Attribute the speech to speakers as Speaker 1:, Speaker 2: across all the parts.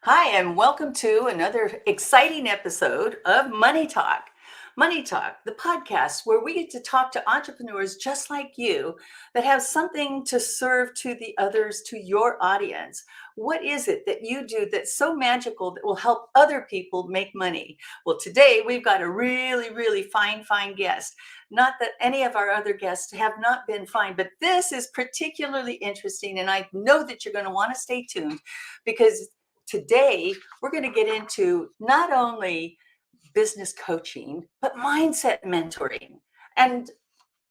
Speaker 1: Hi, and welcome to another exciting episode of Money Talk. Money Talk, the podcast where we get to talk to entrepreneurs just like you that have something to serve to the others, to your audience. What is it that you do that's so magical that will help other people make money? Well, today we've got a really fine guest. Not that any of our other guests have not been fine, but this is particularly interesting. And I know that you're going to want to stay tuned because today, we're going to get into not only business coaching, but mindset mentoring and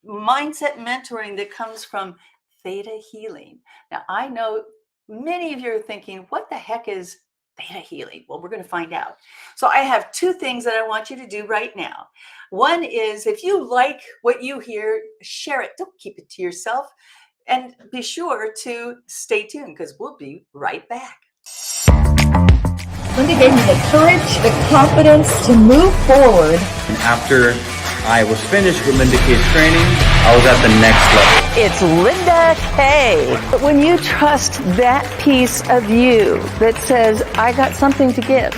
Speaker 1: mindset mentoring that comes from theta healing. Now, I know many of you are thinking, what the heck is theta healing? Well, we're going to find out. So, I have two things that I want you to do right now. One is if you like what you hear, share it. Don't keep it to yourself. And be sure to stay tuned because we'll be right back.
Speaker 2: Linda gave me the courage, the confidence to move forward.
Speaker 3: And after I was finished with Linda K's training, I was at the next level.
Speaker 4: It's Linda K. But when you trust that piece of you that says, I got something to give,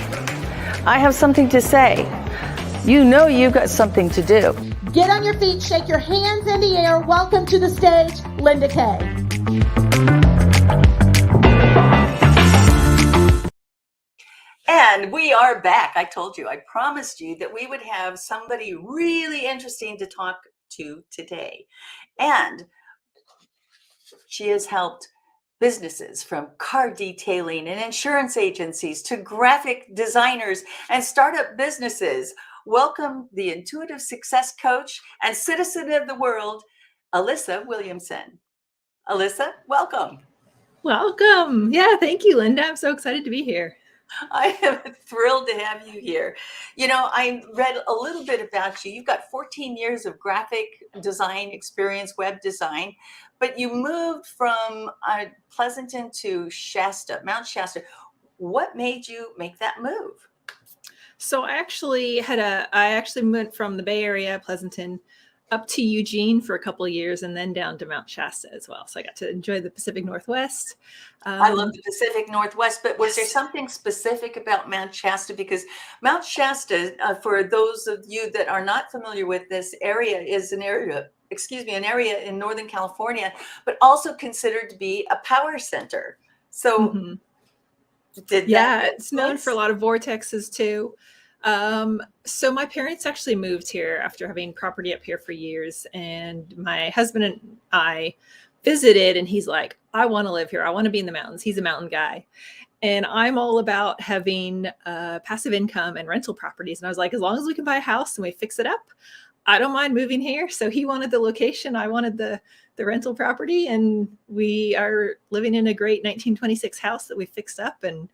Speaker 4: I have something to say, you know you've got something to do.
Speaker 5: Get on your feet, shake your hands in the air. Welcome to the stage, Linda K.
Speaker 1: And we are back. I told you, I promised you that we would have somebody really interesting to talk to today. And she has helped businesses from car detailing and insurance agencies to graphic designers and startup businesses. Welcome the intuitive success coach and citizen of the world, Alyssa Williamson. Alyssa, welcome.
Speaker 6: Welcome. Yeah, thank you, Linda. I'm so excited to be here.
Speaker 1: I am thrilled to have you here. You know, I read a little bit about you. You've got 14 years of graphic design experience, web design, but you moved from Pleasanton to Shasta, Mount Shasta. What made you make that move?
Speaker 6: So I actually went from the Bay Area, Pleasanton, up to Eugene for a couple of years and then down to Mount Shasta as well. So I got to enjoy the Pacific Northwest.
Speaker 1: I love the Pacific Northwest, but was there something specific about Mount Shasta? Because Mount Shasta, for those of you that are not familiar with this area, is an area in Northern California, but also considered to be a power center. So
Speaker 6: it's known for a lot of vortexes too. So my parents actually moved here after having property up here for years, and my husband and I visited, and he's like, I want to live here. I want to be in the mountains. He's a mountain guy. And I'm all about having passive income and rental properties. And I was like, as long as we can buy a house and we fix it up, I don't mind moving here. So he wanted the location. I wanted the rental property. And we are living in a great 1926 house that we fixed up, and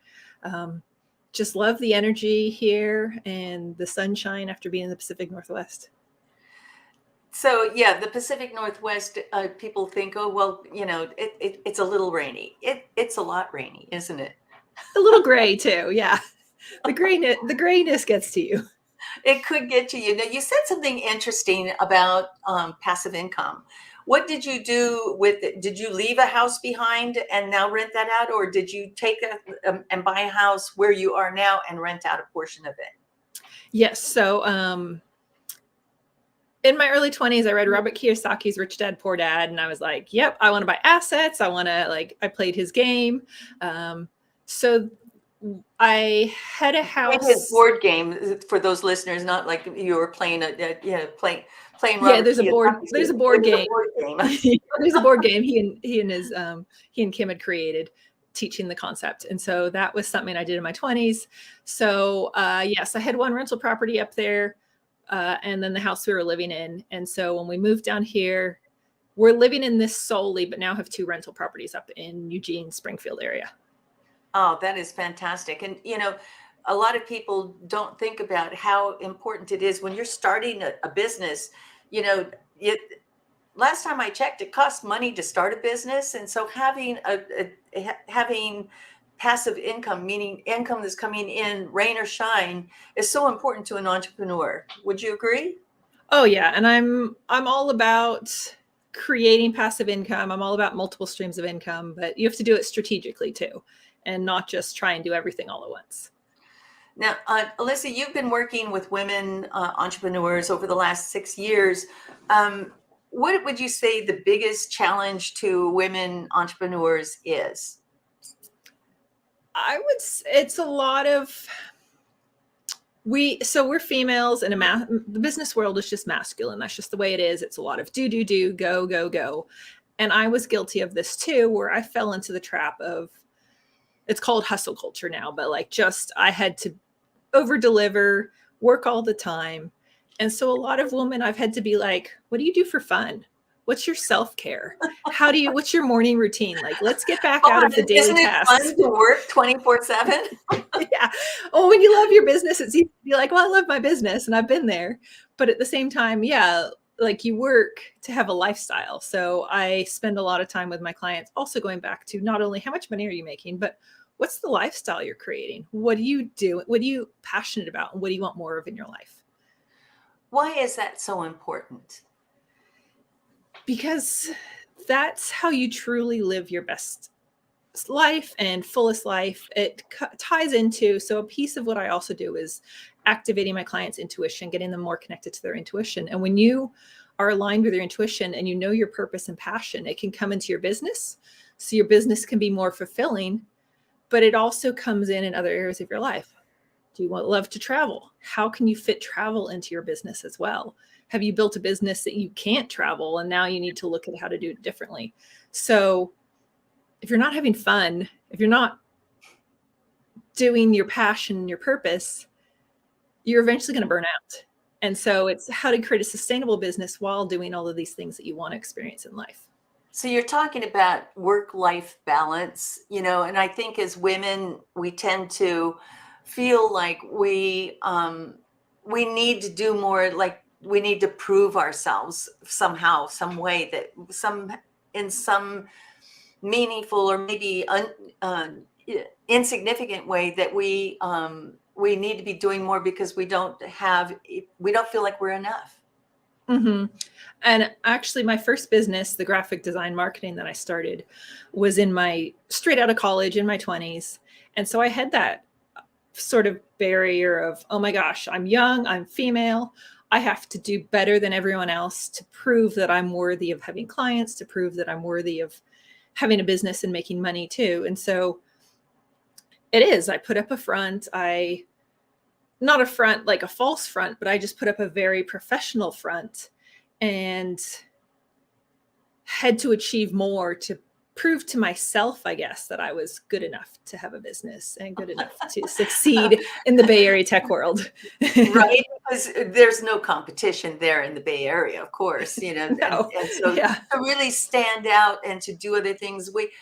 Speaker 6: just love the energy here and the sunshine after being in the Pacific Northwest.
Speaker 1: So yeah, the Pacific Northwest, people think, oh, well, you know, it's a little rainy. It's a lot rainy, isn't it?
Speaker 6: A little gray too. Yeah. The grayness gets to you.
Speaker 1: It could get to you. Now, you said something interesting about passive income. What did you do with it? Did you leave a house behind and now rent that out? Or did you take and buy a house where you are now and rent out a portion of it?
Speaker 6: Yes. So in my early 20s, I read Robert Kiyosaki's Rich Dad, Poor Dad. And I was like, yep, I want to buy assets. I played his game. So I had a house.
Speaker 1: His board game, for those listeners, not like you were playing playing Robert.
Speaker 6: Yeah, there's a board game. There's a board game he and Kim had created, teaching the concept. And so that was something I did in my 20s. So yes, I had one rental property up there, and then the house we were living in. And so when we moved down here, we're living in this solely, but now have two rental properties up in Eugene, Springfield area.
Speaker 1: Oh, that is fantastic. And, you know, a lot of people don't think about how important it is when you're starting a business. You know, last time I checked, it costs money to start a business. And so having having passive income, meaning income that's coming in rain or shine, is so important to an entrepreneur. Would you agree?
Speaker 6: Oh, yeah. And I'm all about creating passive income. I'm all about multiple streams of income, but you have to do it strategically too. and not just try and do everything all at once.
Speaker 1: Now, Alyssa, you've been working with women entrepreneurs over the last 6 years. What would you say the biggest challenge to women entrepreneurs is?
Speaker 6: I would say it's a lot of we're females, and the business world is just masculine. That's just the way it is. It's a lot of do, go, go, go. And I was guilty of this too, where I fell into the trap of, it's called hustle culture now, but like just, I had to over deliver, work all the time. And so a lot of women, I've had to be like, what do you do for fun? What's your self-care? What's your morning routine? Like, let's get back out of the daily tasks.
Speaker 1: Isn't it fun to work 24/7?
Speaker 6: Yeah. Oh, when you love your business, it's easy to be like, well, I love my business, and I've been there. But at the same time, yeah, like you work to have a lifestyle. So I spend a lot of time with my clients also going back to not only how much money are you making, but what's the lifestyle you're creating? What do you do? What are you passionate about? And what do you want more of in your life?
Speaker 1: Why is that so important?
Speaker 6: Because that's how you truly live your best life and fullest life. It ties into, so a piece of what I also do is activating my clients' intuition, getting them more connected to their intuition. And when you are aligned with your intuition and you know your purpose and passion, it can come into your business. So your business can be more fulfilling, but it also comes in other areas of your life. Do you love to travel? How can you fit travel into your business as well? Have you built a business that you can't travel and now you need to look at how to do it differently? So if you're not having fun, if you're not doing your passion and your purpose, you're eventually going to burn out. And so it's how to create a sustainable business while doing all of these things that you want to experience in life.
Speaker 1: So you're talking about work-life balance, and I think as women, we tend to feel like we need to do more, like we need to prove ourselves somehow, some way, that in some meanful or maybe insignificant way, that we need to be doing more because we don't feel like we're enough.
Speaker 6: Mm-hmm. And actually my first business, the graphic design marketing that I started, was straight out of college in my 20s. And so I had that sort of barrier of, oh my gosh, I'm young, I'm female, I have to do better than everyone else to prove that I'm worthy of having clients, to prove that I'm worthy of having a business and making money too. And so I put up a front, not a front like a false front, but I just put up a very professional front and had to achieve more to prove to myself, I guess, that I was good enough to have a business and good enough to succeed in the Bay Area tech world.
Speaker 1: Right? Because there's no competition there in the Bay Area, of course,
Speaker 6: No.
Speaker 1: and so
Speaker 6: Yeah.
Speaker 1: to really stand out and to do other things, we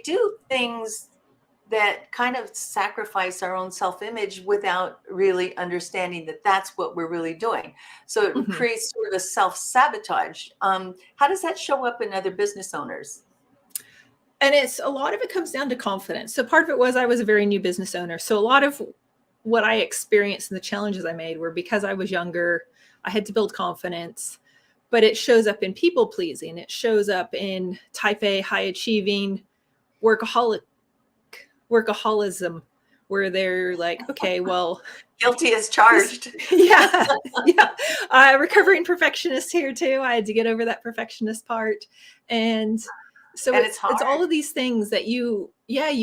Speaker 1: do things that kind of sacrifice our own self-image without really understanding that that's what we're really doing. So it creates sort of a self-sabotage. How does that show up in other business owners?
Speaker 6: And a lot of it comes down to confidence. So part of it was I was a very new business owner. So a lot of what I experienced and the challenges I made were because I was younger, I had to build confidence, but it shows up in people pleasing. It shows up in type A, high achieving workaholism, where they're like, okay, well,
Speaker 1: guilty as charged.
Speaker 6: Yeah. Recovering perfectionist here too. I had to get over that perfectionist part. And so it's all of these things that you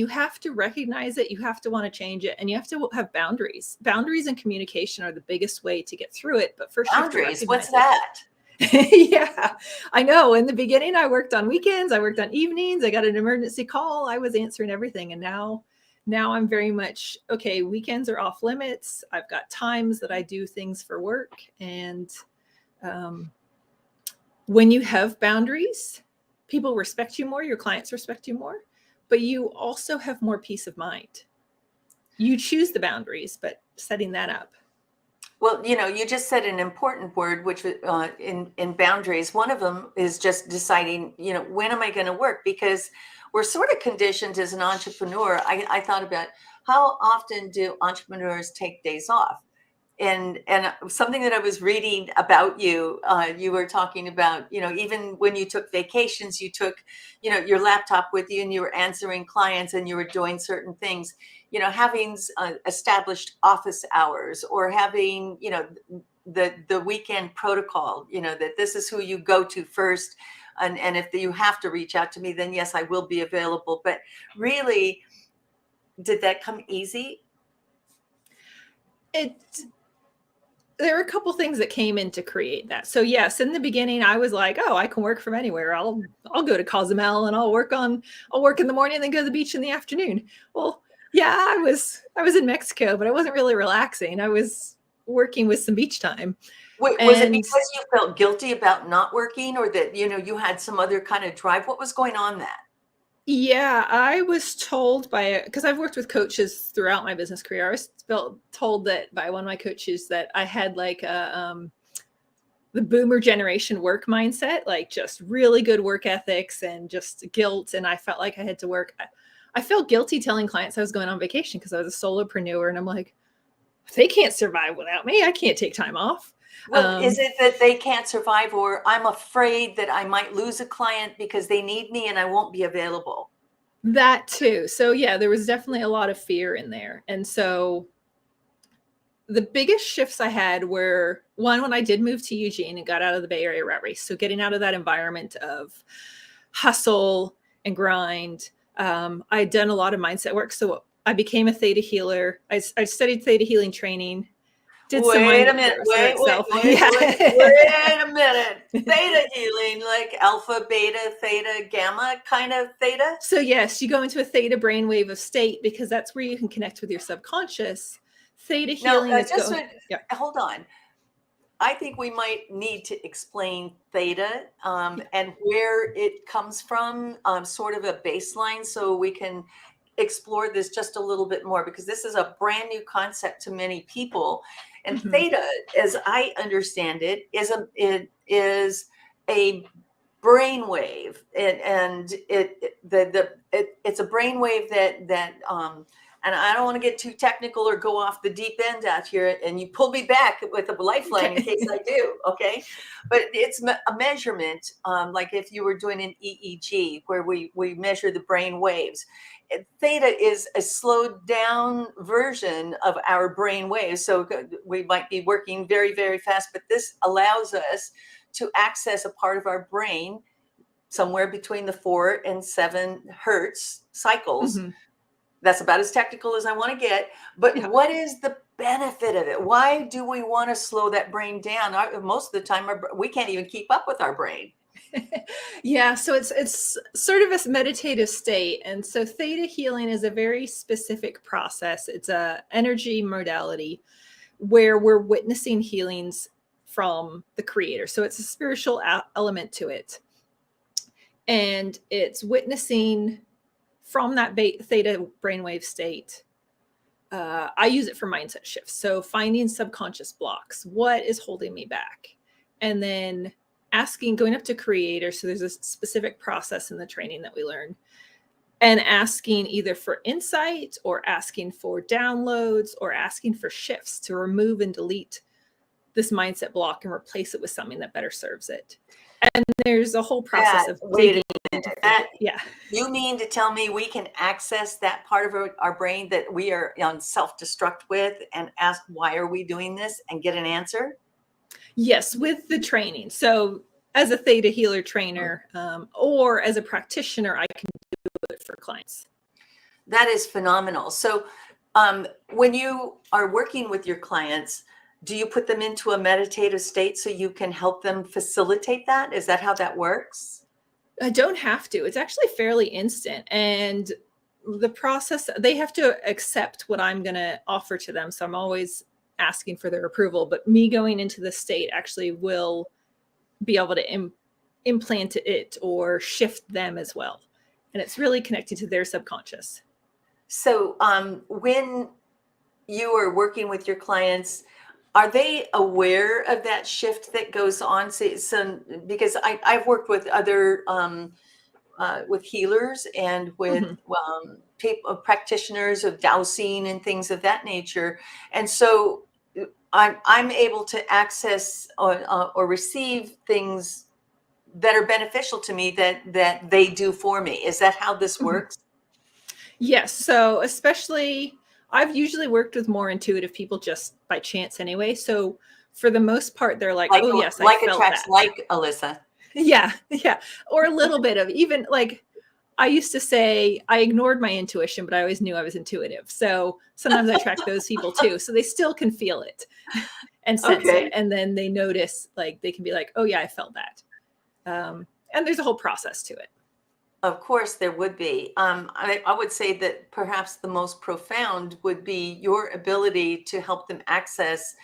Speaker 6: have to recognize it. You have to want to change it, and you have to have boundaries. Boundaries and communication are the biggest way to get through it. But first,
Speaker 1: boundaries, what's that?
Speaker 6: Yeah, I know. In the beginning, I worked on weekends. I worked on evenings. I got an emergency call. I was answering everything. And now I'm very much, okay, weekends are off limits. I've got times that I do things for work. And when you have boundaries, people respect you more, your clients respect you more, but you also have more peace of mind. You choose the boundaries, but setting that up.
Speaker 1: Well, you just said an important word, which in boundaries, one of them is just deciding, when am I going to work? Because we're sort of conditioned as an entrepreneur. I thought about how often do entrepreneurs take days off? and something that I was reading about you, you were talking about, even when you took vacations, you took, your laptop with you and you were answering clients and you were doing certain things, having established office hours, or having, the weekend protocol, that this is who you go to first. And if you have to reach out to me, then yes, I will be available. But really, did that come easy?
Speaker 6: There were a couple things that came in to create that. So yes, in the beginning, I was like, "Oh, I can work from anywhere. I'll go to Cozumel and I'll work in the morning and then go to the beach in the afternoon." Well, yeah, I was in Mexico, but I wasn't really relaxing. I was working with some beach time.
Speaker 1: Was it because you felt guilty about not working, or that you had some other kind of drive? What was going on that?
Speaker 6: Yeah, I was told because I've worked with coaches throughout my business career. I was told that by one of my coaches that I had like the boomer generation work mindset, like just really good work ethics and just guilt. And I felt like I had to work. I felt guilty telling clients I was going on vacation because I was a solopreneur, and I'm like, they can't survive without me. I can't take time off.
Speaker 1: Well, is it that they can't survive, or I'm afraid that I might lose a client because they need me and I won't be available?
Speaker 6: That too. So yeah, there was definitely a lot of fear in there. And so the biggest shifts I had were, one, when I did move to Eugene and got out of the Bay Area rat race. So getting out of that environment of hustle and grind. I'd done a lot of mindset work. So I became a theta healer. I studied theta healing training.
Speaker 1: Wait a minute. Wait a minute. Theta healing, like alpha, beta, theta, gamma kind of theta?
Speaker 6: So yes, you go into a theta brainwave of state because that's where you can connect with your subconscious. Theta healing
Speaker 1: hold on. I think we might need to explain theta and where it comes from, sort of a baseline, so we can explore this just a little bit more, because this is a brand new concept to many people. And theta, as I understand it, is a brainwave, and it's a brainwave that and I don't want to get too technical or go off the deep end out here, and you pull me back with a lifeline in case I do. Okay, but it's a measurement, like if you were doing an EEG, where we measure the brain waves. Theta is a slowed down version of our brain waves. So we might be working very, very fast, but this allows us to access a part of our brain somewhere between the 4 and 7 hertz cycles. That's about as technical as I want to get. But what is the benefit of it? Why do we want to slow that brain down? Most of the time, we can't even keep up with our brain.
Speaker 6: Yeah, so it's sort of a meditative state. And so theta healing is a very specific process. It's a energy modality where we're witnessing healings from the creator. So it's a spiritual element to it. And it's witnessing from that theta brainwave state. I use it for mindset shifts. So finding subconscious blocks. What is holding me back? And then going up to creator. So there's a specific process in the training that we learn, and asking either for insight, or asking for downloads, or asking for shifts to remove and delete this mindset block and replace it with something that better serves it. And there's a whole process of digging into that. Yeah.
Speaker 1: You mean to tell me we can access that part of our brain that we are on self-destruct with, and ask, why are we doing this, and get an answer?
Speaker 6: Yes, with the training. So as a theta healer trainer, or as a practitioner, I can do it for clients.
Speaker 1: That is phenomenal. So when you are working with your clients, do you put them into a meditative state so you can help them facilitate that? Is that how that works?
Speaker 6: I don't have to. It's actually fairly instant. And the process, they have to accept what I'm going to offer to them. So I'm always asking for their approval, but me going into the state actually will be able to implant it or shift them as well. And it's really connected to their subconscious.
Speaker 1: So when you are working with your clients, are they aware of that shift that goes on? So because I've worked with other with healers and with people, practitioners of dowsing and things of that nature. And so I'm able to access or receive things that are beneficial to me that they do for me. Is that how this works?
Speaker 6: Yes. So especially, I've usually worked with more intuitive people just by chance anyway. So for the most part, they're like,
Speaker 1: Like
Speaker 6: oh yes, I
Speaker 1: like
Speaker 6: felt
Speaker 1: attracts
Speaker 6: that.
Speaker 1: like, Alyssa.
Speaker 6: Yeah. Yeah. Or a little bit of, even like, I used to say I ignored my intuition, but I always knew I was intuitive. So sometimes I track those people too. So they still can feel it and sense it.
Speaker 1: Okay.
Speaker 6: And then they notice, like, they can be like, oh yeah, I felt that. And there's a whole process to it.
Speaker 1: Of course, there would be. I would say that perhaps the most profound would be your ability to help them access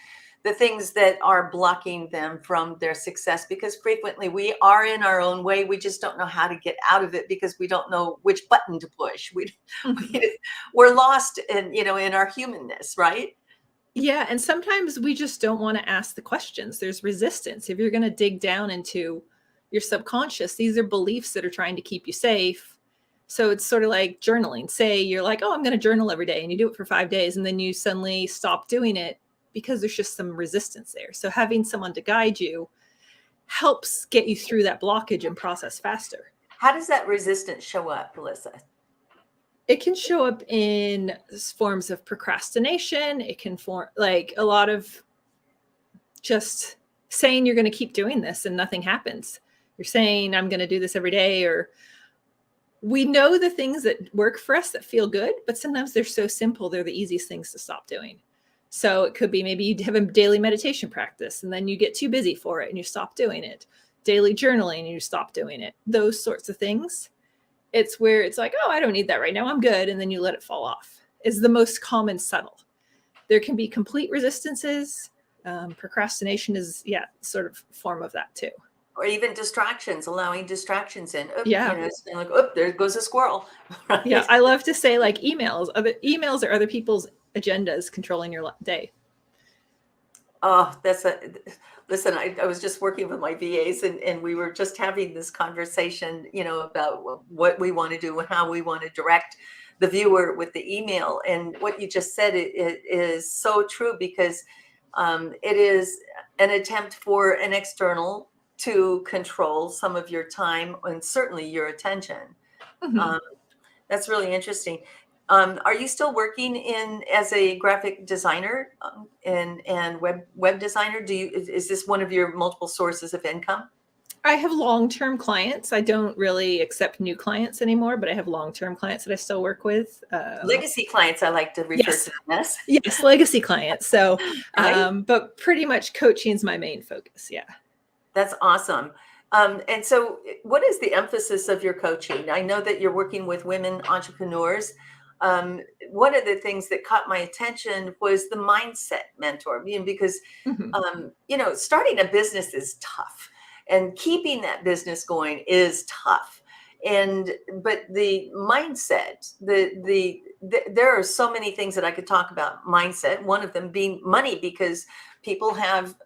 Speaker 1: the things that are blocking them from their success. Because frequently we are in our own way. We just don't know how to get out of it because we don't know which button to push.
Speaker 6: Mhm.
Speaker 1: We're lost in our humanness, right?
Speaker 6: Yeah. And sometimes we just don't want to ask the questions. There's resistance. If you're going to dig down into your subconscious, these are beliefs that are trying to keep you safe. So it's sort of like journaling. Say you're like, oh, I'm going to journal every day, and you do it for 5 days, and then you suddenly stop doing it because there's just some resistance there. So having someone to guide you helps get you through that blockage and process faster.
Speaker 1: How does that resistance show up, Alyssa?
Speaker 6: It can show up in forms of procrastination. It can form like a lot of just saying you're going to keep doing this and nothing happens. You're saying, I'm going to do this every day, or we know the things that work for us that feel good, but sometimes they're so simple, they're the easiest things to stop doing. So it could be maybe you have a daily meditation practice and then you get too busy for it and you stop doing it. Daily journaling and you stop doing it. Those sorts of things. It's where it's like, oh, I don't need that right now, I'm good. And then you let it fall off. Is the most common subtle. There can be complete resistances. Procrastination is, sort of form of that too.
Speaker 1: Or even distractions, allowing distractions in. Oop,
Speaker 6: Yeah.
Speaker 1: It's like, oh, there goes a squirrel. Right?
Speaker 6: Yeah. I love to say like other emails or other people's agendas controlling your day.
Speaker 1: Oh, listen, I was just working with my VAs and we were just having this conversation, about what we want to do and how we want to direct the viewer with the email. And what you just said it is so true because it is an attempt for an external to control some of your time and certainly your attention.
Speaker 6: Mm-hmm.
Speaker 1: That's really interesting. Are you still working as a graphic designer and web designer? Is this one of your multiple sources of income?
Speaker 6: I have long-term clients. I don't really accept new clients anymore, but I have long-term clients that I still work with.
Speaker 1: Legacy clients, I like to refer to them as.
Speaker 6: Yes, legacy clients. So,
Speaker 1: Right?
Speaker 6: but pretty much coaching is my main focus. Yeah.
Speaker 1: That's awesome. And so what is the emphasis of your coaching? I know that you're working with women entrepreneurs. One of the things that caught my attention was the mindset mentor, because,
Speaker 6: Mm-hmm.
Speaker 1: Starting a business is tough and keeping that business going is tough. But the mindset, there are so many things that I could talk about mindset. One of them being money, because people have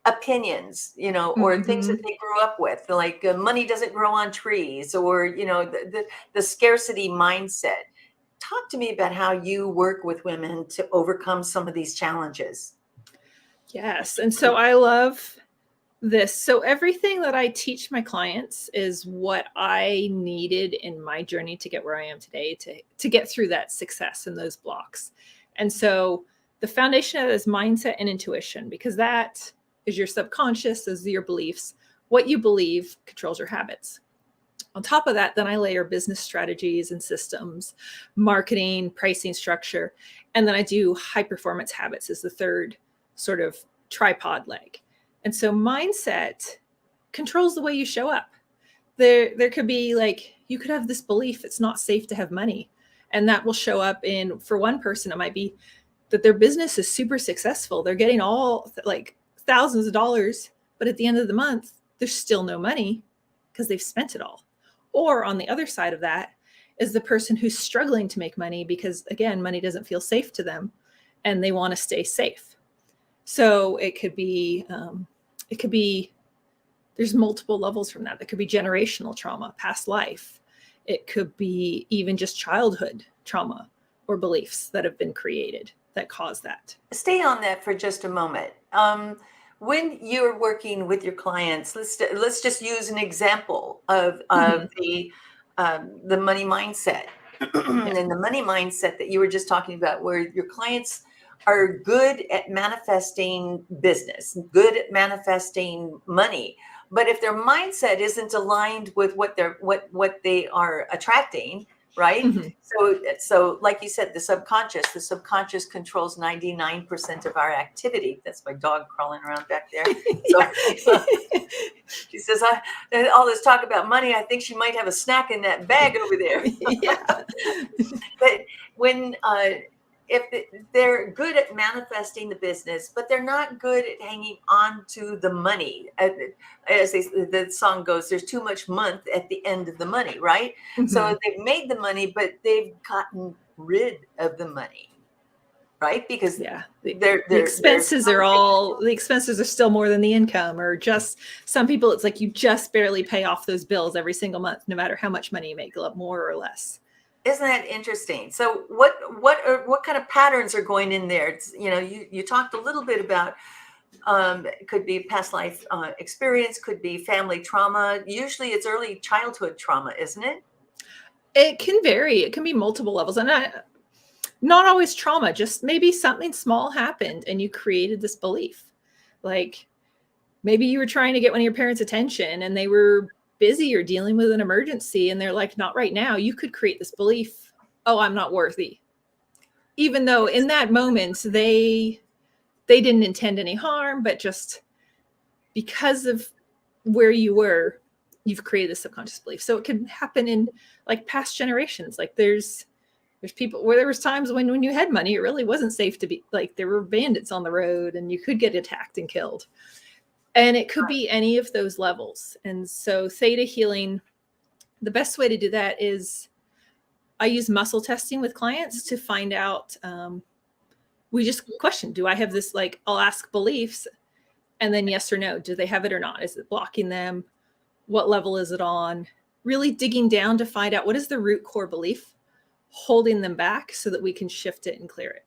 Speaker 1: opinions, or things that they grew up with, like money doesn't grow on trees, or the scarcity mindset. Talk to me about how you work with women to overcome some of these challenges.
Speaker 6: Yes. And so I love this. So everything that I teach my clients is what I needed in my journey to get where I am today, to get through that success and those blocks. And so the foundation of it is mindset and intuition, because that is your subconscious, those are your beliefs. What you believe controls your habits. On top of that, then I layer business strategies and systems, marketing, pricing structure, and then I do high performance habits as the third sort of tripod leg. And so mindset controls the way you show up. There could be like, you could have this belief it's not safe to have money. And that will show up in, for one person, it might be that their business is super successful. They're getting all like thousands of dollars, but at the end of the month, there's still no money because they've spent it all. Or on the other side of that is the person who's struggling to make money because, again, money doesn't feel safe to them and they want to stay safe. So it could be, there's multiple levels from that. There could be generational trauma, past life. It could be even just childhood trauma or beliefs that have been created that cause that.
Speaker 1: Stay on that for just a moment. When you're working with your clients, let's just use an example of the money mindset. And the money mindset that you were just talking about, where your clients are good at manifesting business, good at manifesting money, but if their mindset isn't aligned with what they are attracting, right? So like you said, the subconscious controls 99% of our activity. That's my dog crawling around back there. So she says, all this talk about money, I think she might have a snack in that bag over there. But when if they're good at manifesting the business, but they're not good at hanging on to the money. As the song goes, there's too much month at the end of the money, right? So they've made the money, but they've gotten rid of the money, right? Because
Speaker 6: the expenses are still more than the income, or just some people, it's like you just barely pay off those bills every single month, no matter how much money you make, more or less.
Speaker 1: Isn't that interesting? So what kind of patterns are going in there? It's, you talked a little bit about it could be past life experience, could be family trauma. Usually it's early childhood trauma, isn't it?
Speaker 6: It can vary. It can be multiple levels, and not always trauma, just maybe something small happened and you created this belief. Like maybe you were trying to get one of your parents' attention and they were busy or dealing with an emergency and they're like, not right now. You could create this belief, oh, I'm not worthy. Even though in that moment they didn't intend any harm, but just because of where you were, you've created this subconscious belief. So it can happen in like past generations. Like there's people where there was times when you had money, it really wasn't safe to be, like there were bandits on the road and you could get attacked and killed. And it could be any of those levels. And so theta healing, the best way to do that is I use muscle testing with clients to find out, we just question, do I have this, like I'll ask beliefs and then yes or no, do they have it or not? Is it blocking them? What level is it on? Really digging down to find out what is the root core belief holding them back so that we can shift it and clear it.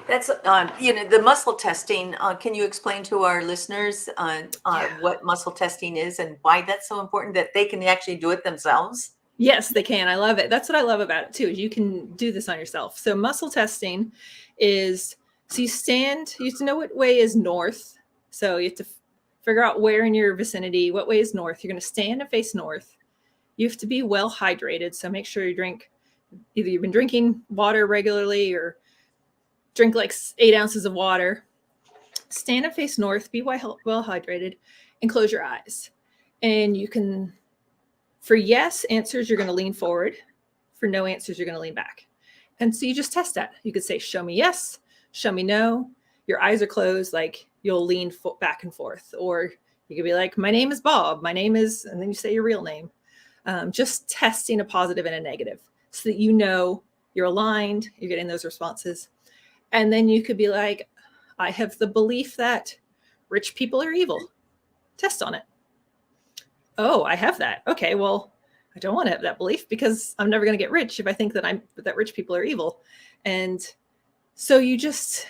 Speaker 1: That's, the muscle testing. Can you explain to our listeners what muscle testing is and why that's so important that they can actually do it themselves?
Speaker 6: Yes, they can. I love it. That's what I love about it too, is you can do this on yourself. So muscle testing is, so you have to know what way is north. So you have to figure out where in your vicinity, what way is north. You're going to stand and face north. You have to be well hydrated. So make sure you drink, either you've been drinking water regularly or drink like 8 ounces of water. Stand and face north, be well hydrated, and close your eyes. And you can, for yes answers, you're going to lean forward. For no answers, you're going to lean back. And so you just test that. You could say, show me yes, show me no. Your eyes are closed, like you'll lean back and forth. Or you could be like, my name is Bob, my name is, and then you say your real name. Just testing a positive and a negative so that you know you're aligned, you're getting those responses. And then you could be like, I have the belief that rich people are evil. Test on it. Oh, I have that. Okay, well, I don't want to have that belief because I'm never going to get rich if I think that rich people are evil. And so you just,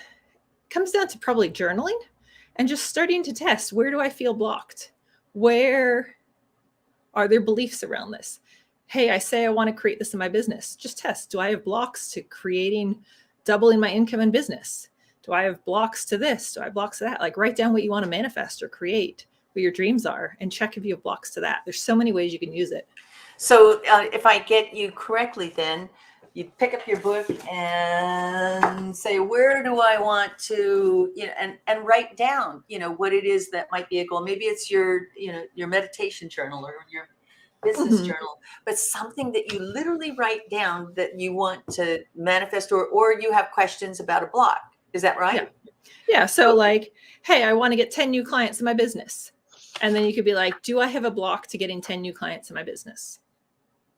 Speaker 6: comes down to probably journaling and just starting to test, where do I feel blocked? Where are there beliefs around this? Hey, I say I want to create this in my business. Just test. Do I have blocks to doubling my income in business? Do I have blocks to this? Do I have blocks to that? Like write down what you want to manifest or create, what your dreams are, and check if you have blocks to that. There's so many ways you can use it.
Speaker 1: So if I get you correctly, then you pick up your book and say, where do I want to, and write down, what it is that might be a goal. Maybe it's your meditation journal or your business journal, but something that you literally write down that you want to manifest, or you have questions about a block. Is that right?
Speaker 6: Yeah. So like, hey, I want to get 10 new clients in my business. And then you could be like, do I have a block to getting 10 new clients in my business?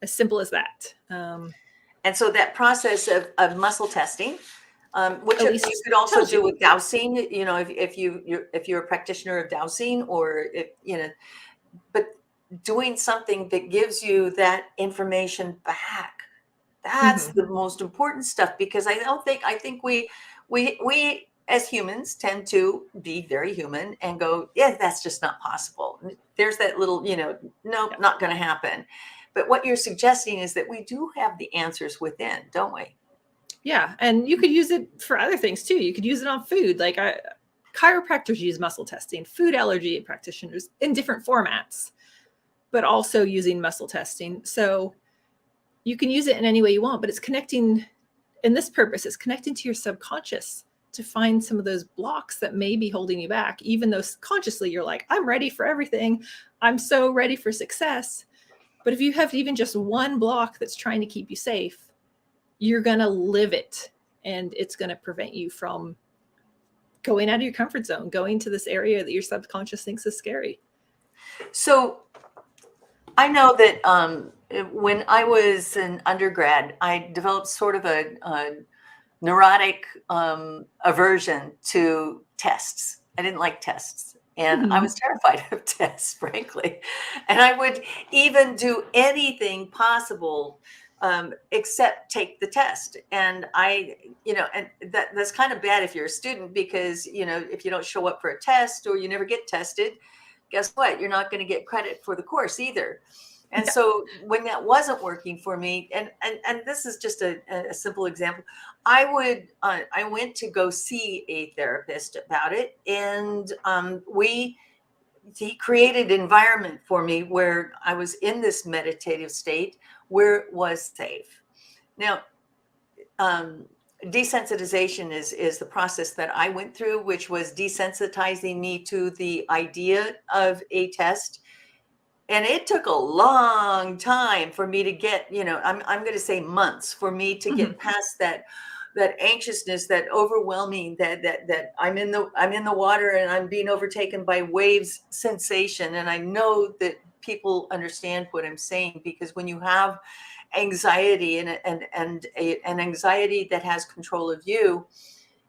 Speaker 6: As simple as that.
Speaker 1: And so that process of muscle testing, which you could also do with dowsing, if you're a practitioner of dowsing, or but doing something that gives you that information back. That's the most important stuff, because I think we we as humans tend to be very human and go, yeah, that's just not possible. There's that little, nope, not going to happen. But what you're suggesting is that we do have the answers within, don't we?
Speaker 6: Yeah. And you could use it for other things too. You could use it on food. Like chiropractors use muscle testing, food allergy practitioners in different formats, but also using muscle testing. So you can use it in any way you want, but it's connecting, in this purpose, it's connecting to your subconscious to find some of those blocks that may be holding you back, even though consciously you're like, I'm ready for everything. I'm so ready for success. But if you have even just one block that's trying to keep you safe, you're going to live it. And it's going to prevent you from going out of your comfort zone, going to this area that your subconscious thinks is scary.
Speaker 1: So I know that when I was an undergrad, I developed sort of a neurotic aversion to tests. I didn't like tests. And I was terrified of tests, frankly. And I would even do anything possible except take the test. And and that's kind of bad if you're a student, because, if you don't show up for a test or you never get tested, guess what? You're not going to get credit for the course either. And so when that wasn't working for me, and this is just a simple example, I went to go see a therapist about it, and he created an environment for me where I was in this meditative state where it was safe. Now, desensitization is the process that I went through, which was desensitizing me to the idea of a test. And it took a long time for me to get, I'm going to say months for me to get past that anxiousness, that overwhelming, that I'm in the water and I'm being overtaken by waves sensation. And I know that people understand what I'm saying, because when you have anxiety and an anxiety that has control of you,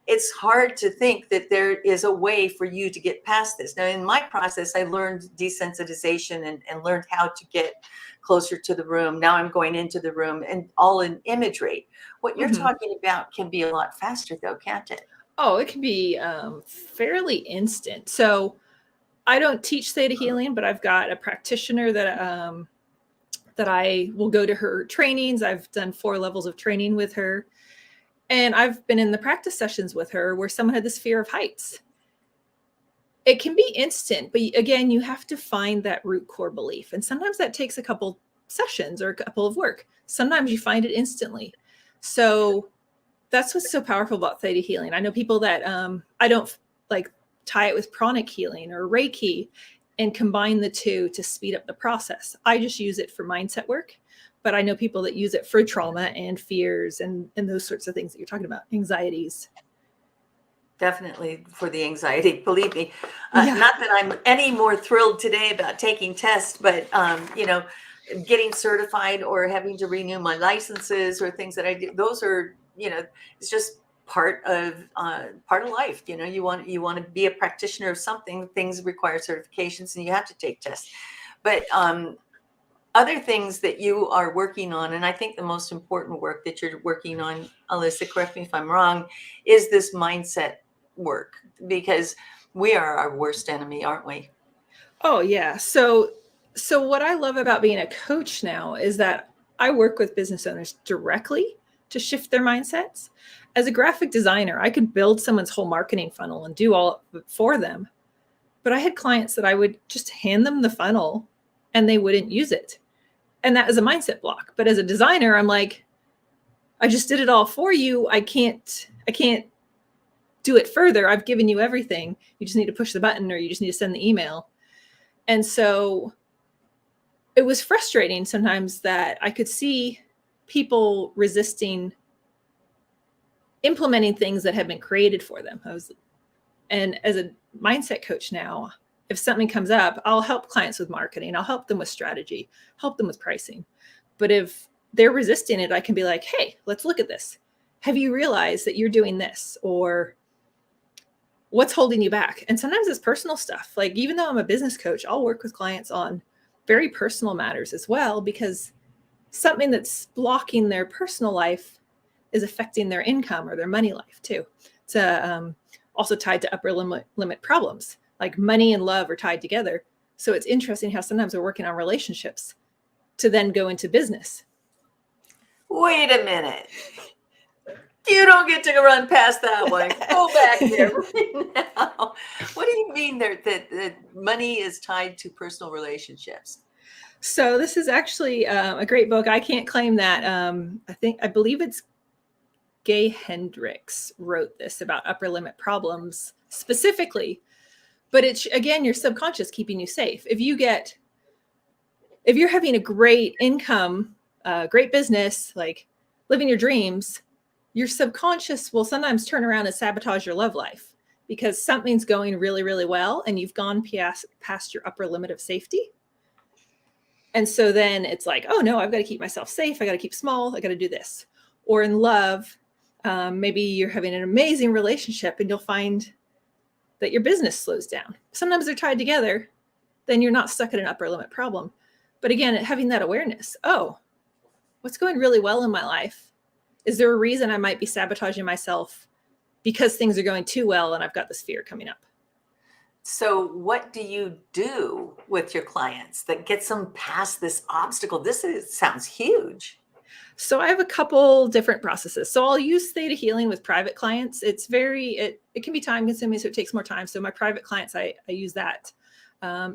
Speaker 1: it's hard to think that there is a way for you to get past this. Now, in my process, I learned desensitization and learned how to get closer to the room. Now I'm going into the room, and all in imagery. What you're talking about can be a lot faster, though, can't it?
Speaker 6: Oh, it can be fairly instant. So I don't teach theta healing, but I've got a practitioner that I will go to her trainings. I've done 4 levels of training with her. And I've been in the practice sessions with her where someone had this fear of heights. It can be instant, but again, you have to find that root core belief. And sometimes that takes a couple sessions or a couple of work. Sometimes you find it instantly. So that's what's so powerful about theta healing. I know people that I don't like tie it with pranic healing or Reiki and combine the two to speed up the process. I just use it for mindset work. But I know people that use it for trauma and fears and those sorts of things that you're talking about, anxieties.
Speaker 1: Definitely for the anxiety, believe me. Not that I'm any more thrilled today about taking tests, but, getting certified or having to renew my licenses or things that I do, those are, it's just part of life. You want to be a practitioner of something, things require certifications and you have to take tests. But other things that you are working on, and I think the most important work that you're working on, Alyssa, correct me if I'm wrong, is this mindset work, because we are our worst enemy, aren't we?
Speaker 6: Oh, yeah. So what I love about being a coach now is that I work with business owners directly to shift their mindsets. As a graphic designer, I could build someone's whole marketing funnel and do all of it for them. But I had clients that I would just hand them the funnel and they wouldn't use it. And that is a mindset block. But as a designer, I'm like, I just did it all for you. I can't do it further. I've given you everything. You just need to push the button or you just need to send the email. And so it was frustrating sometimes that I could see people resisting implementing things that had been created for them. And as a mindset coach now, if something comes up, I'll help clients with marketing. I'll help them with strategy, help them with pricing. But if they're resisting it, I can be like, hey, let's look at this. Have you realized that you're doing this? Or what's holding you back? And sometimes it's personal stuff. Like, even though I'm a business coach, I'll work with clients on very personal matters as well, because something that's blocking their personal life is affecting their income or their money life too. also tied to upper limit problems. Like money and love are tied together. So it's interesting how sometimes we're working on relationships to then go into business.
Speaker 1: Wait a minute. You don't get to run past that one. Go back there right now. What do you mean that money is tied to personal relationships?
Speaker 6: So this is actually a great book. I can't claim that. I believe it's Gay Hendricks wrote this about upper limit problems specifically, but it's, again, your subconscious keeping you safe. If you're having a great income, great business, like living your dreams, your subconscious will sometimes turn around and sabotage your love life because something's going really, really well and you've gone past your upper limit of safety. And so then it's like, oh no, I've got to keep myself safe. I got to keep small. I got to do this. Or in love, maybe you're having an amazing relationship and you'll find that your business slows down. Sometimes they're tied together. Then you're not stuck at an upper limit problem. But again, having that awareness, oh, what's going really well in my life? Is there a reason I might be sabotaging myself because things are going too well and I've got this fear coming up?
Speaker 1: So what do you do with your clients that gets them past this obstacle? Sounds huge.
Speaker 6: So I have a couple different processes. So I'll use theta healing with private clients. It can be time consuming, so it takes more time. So my private clients, I use that.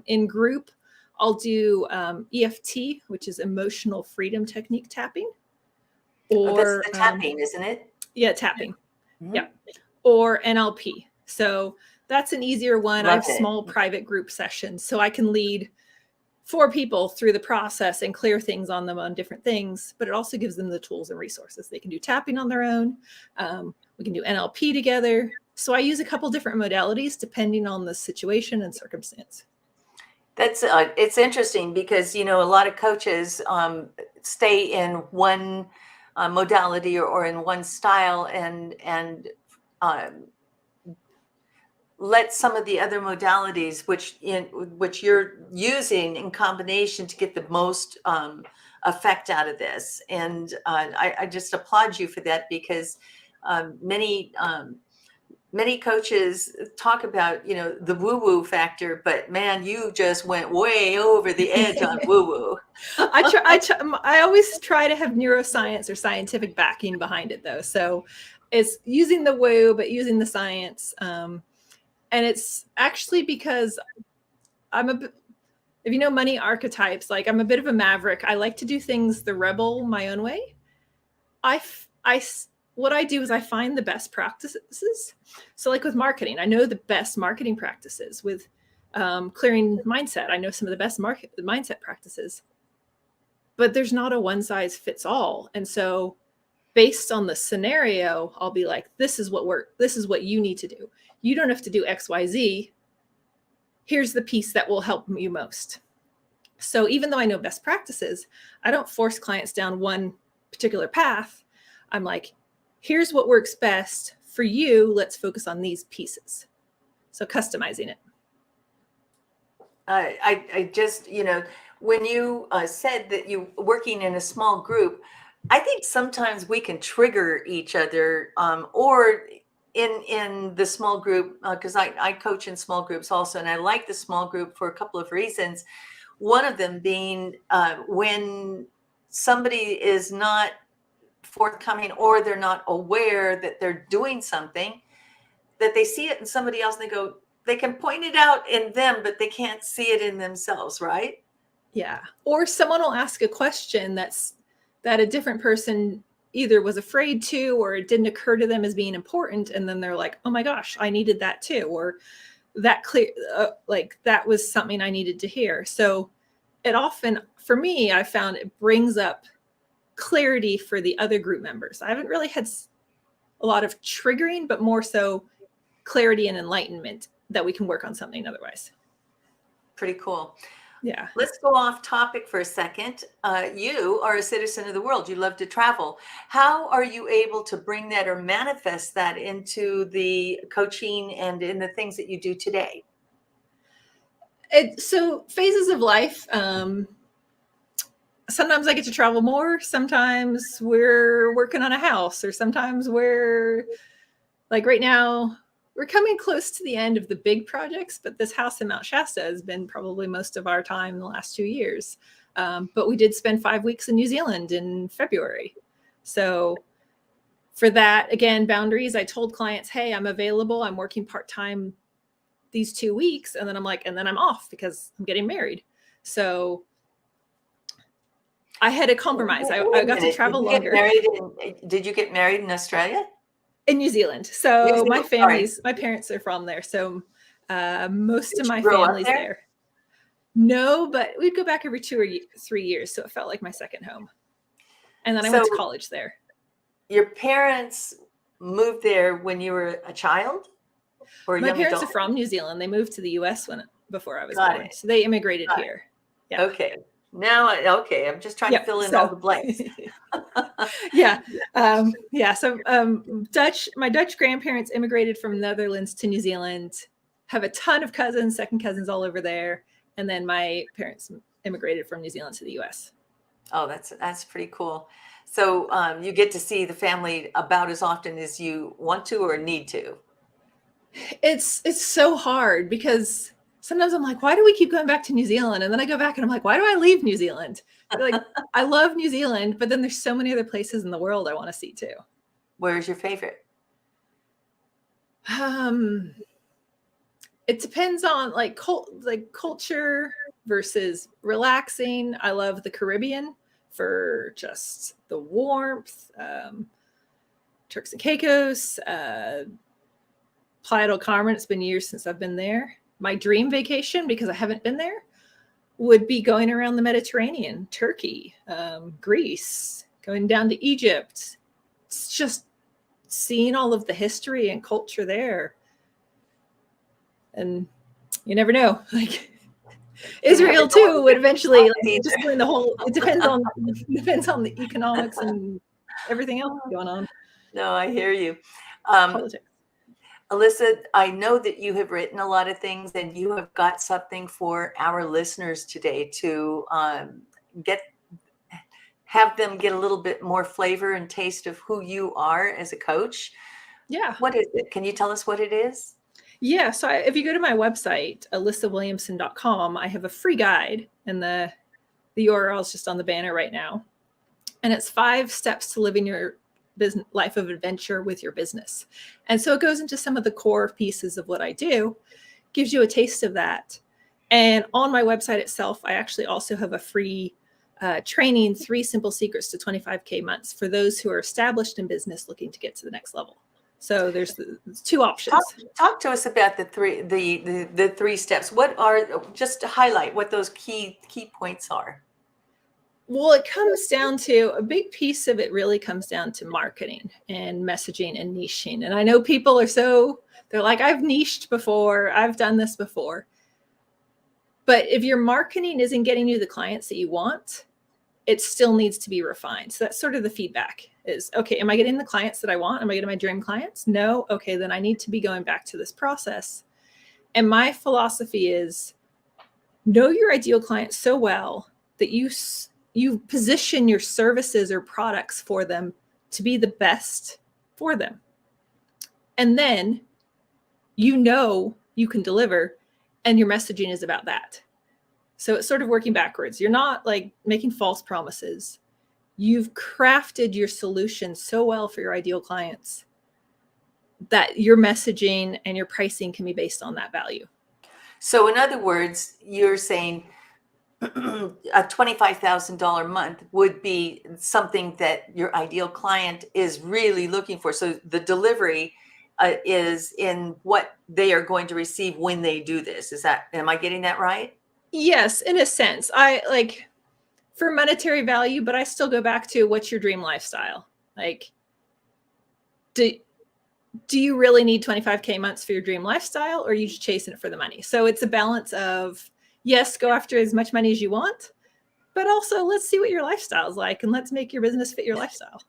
Speaker 6: In group, I'll do EFT, which is emotional freedom technique tapping. Or
Speaker 1: that's the tapping, isn't it?
Speaker 6: Yeah, tapping.
Speaker 1: Mm-hmm.
Speaker 6: Yeah. Or NLP. So that's an easier one. I have small private group sessions, so I can lead 4 people through the process and clear things on them on different things, but it also gives them the tools and resources. They can do tapping on their own. We can do NLP together. So I use a couple different modalities depending on the situation and circumstance.
Speaker 1: That's it's interesting because, a lot of coaches stay in one modality or in one style and let some of the other modalities, which you're using in combination to get the most effect out of this. And I just applaud you for that because many coaches talk about, the woo-woo factor, but man, you just went way over the edge on woo-woo.
Speaker 6: I always try to have neuroscience or scientific backing behind it though. So it's using the woo, but using the science. And it's actually because if you know money archetypes, like I'm a bit of a maverick. I like to do things the rebel my own way. What I do is I find the best practices. So like with marketing, I know the best marketing practices. With clearing mindset, I know some of the best mindset practices. But there's not a one size fits all. And so based on the scenario, I'll be like, this is what you need to do. You don't have to do X, Y, Z. Here's the piece that will help you most. So even though I know best practices, I don't force clients down one particular path. I'm like, here's what works best for you. Let's focus on these pieces. So customizing it.
Speaker 1: I just, when you said that you working in a small group, I think sometimes we can trigger each other or in the small group, because I coach in small groups also, and I like the small group for a couple of reasons. One of them being when somebody is not forthcoming or they're not aware that they're doing something, that they see it in somebody else and they can point it out in them, but they can't see it in themselves, right?
Speaker 6: Yeah. Or someone will ask a question that a different person either was afraid to, or it didn't occur to them as being important. And then they're like, oh my gosh, I needed that too. Or that that was something I needed to hear. So it often, for me, I found it brings up clarity for the other group members. I haven't really had a lot of triggering, but more so clarity and enlightenment that we can work on something otherwise.
Speaker 1: Pretty cool.
Speaker 6: Yeah.
Speaker 1: Let's go off topic for a second. You are a citizen of the world. You love to travel. How are you able to bring that or manifest that into the coaching and in the things that you do today?
Speaker 6: So phases of life. Sometimes I get to travel more. Sometimes we're working on a house, or sometimes we're like right now, we're coming close to the end of the big projects, but this house in Mount Shasta has been probably most of our time in the last 2 years. But we did spend 5 weeks in New Zealand in February. So for that, again, boundaries, I told clients, hey, I'm available. I'm working part-time these 2 weeks. And then I'm like, and then I'm off because I'm getting married. So I had a compromise. I got to travel longer.
Speaker 1: Did you get married in Australia?
Speaker 6: In New Zealand. So my parents are from there. So most of my family's there. No, but we'd go back every 2 or 3 years. So it felt like my second home. And then I went to college there.
Speaker 1: Your parents moved there when you were a child? Or
Speaker 6: my parents are from New Zealand. They moved to the US before I was born. So they immigrated here.
Speaker 1: Yeah. Okay. Now, I'm just trying to fill in all the blanks.
Speaker 6: Yeah. So my Dutch grandparents immigrated from the Netherlands to New Zealand, have a ton of cousins, second cousins all over there. And then my parents immigrated from New Zealand to the US.
Speaker 1: Oh, that's pretty cool. So you get to see the family about as often as you want to or need to.
Speaker 6: It's so hard because sometimes I'm like, why do we keep going back to New Zealand? And then I go back and I'm like, why do I leave New Zealand? Like, I love New Zealand, but then there's so many other places in the world I want to see too.
Speaker 1: Where's your favorite?
Speaker 6: It depends on culture versus relaxing. I love the Caribbean for just the warmth. Turks and Caicos, Playa del Carmen. It's been years since I've been there. My dream vacation, because I haven't been there, would be going around the Mediterranean, Turkey, Greece, going down to Egypt. It's just seeing all of the history and culture there. And you never know, like Israel too would eventually just doing the whole, it depends on the economics and everything else going on.
Speaker 1: No, I hear you.
Speaker 6: Politics.
Speaker 1: Alyssa, I know that you have written a lot of things and you have got something for our listeners today to have them get a little bit more flavor and taste of who you are as a coach.
Speaker 6: Yeah.
Speaker 1: What is it? Can you tell us what it is?
Speaker 6: Yeah. So if you go to my website, alyssawilliamson.com, I have a free guide, and the URL is just on the banner right now. And it's 5 steps to living your business life of adventure with your business. And so it goes into some of the core pieces of what I do, gives you a taste of that. And on my website itself, I actually also have a free training, 3 simple secrets to 25K months for those who are established in business looking to get to the next level. So there's 2 options.
Speaker 1: Talk to us about the 3 steps. What are, just to highlight what those key points are.
Speaker 6: Well, it comes down to, a big piece of it really comes down to marketing and messaging and niching. And I know people they're like, I've niched before, I've done this before. But if your marketing isn't getting you the clients that you want, it still needs to be refined. So that's sort of the feedback is, okay, am I getting the clients that I want? Am I getting my dream clients? No. Okay, then I need to be going back to this process. And my philosophy is, know your ideal client so well that you position your services or products for them to be the best for them. And then you can deliver, and your messaging is about that. So it's sort of working backwards. You're not like making false promises. You've crafted your solution so well for your ideal clients that your messaging and your pricing can be based on that value.
Speaker 1: So in other words, you're saying a $25,000 month would be something that your ideal client is really looking for. So the delivery is in what they are going to receive when they do this. Am I getting that right?
Speaker 6: Yes, in a sense. I like for monetary value, but I still go back to, what's your dream lifestyle? Like, do you really need 25K months for your dream lifestyle, or are you just chasing it for the money? So it's a balance of, yes, go after as much money as you want, but also let's see what your lifestyle is like, and let's make your business fit your lifestyle.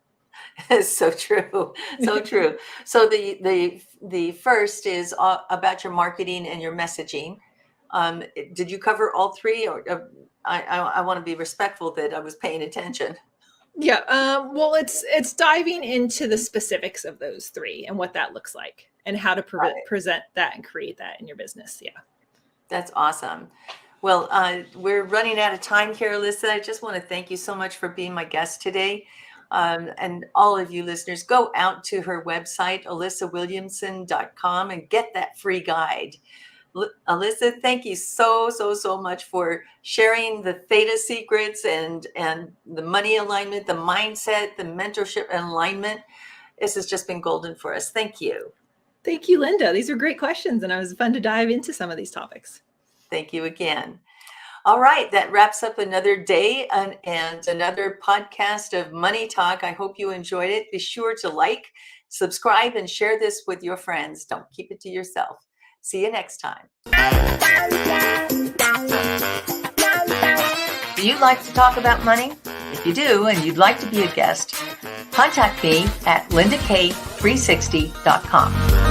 Speaker 1: It's so true. So true. So the first is about your marketing and your messaging. Did you cover all 3, or I want to be respectful that I was paying attention?
Speaker 6: Yeah. Well, it's diving into the specifics of those three and what that looks like and how to present that and create that in your business. Yeah.
Speaker 1: That's awesome. Well, we're running out of time here, Alyssa. I just want to thank you so much for being my guest today. And all of you listeners, go out to her website, alyssawilliamson.com, and get that free guide. Alyssa, thank you so much for sharing the theta secrets and the money alignment, the mindset, the mentorship and alignment. This has just been golden for us. Thank you.
Speaker 6: Thank you, Linda. These are great questions, and it was fun to dive into some of these topics.
Speaker 1: Thank you again. All right, that wraps up another day and another podcast of Money Talk. I hope you enjoyed it. Be sure to like, subscribe, and share this with your friends. Don't keep it to yourself. See you next time. Do you like to talk about money? If you do and you'd like to be a guest, contact me at lindak360.com.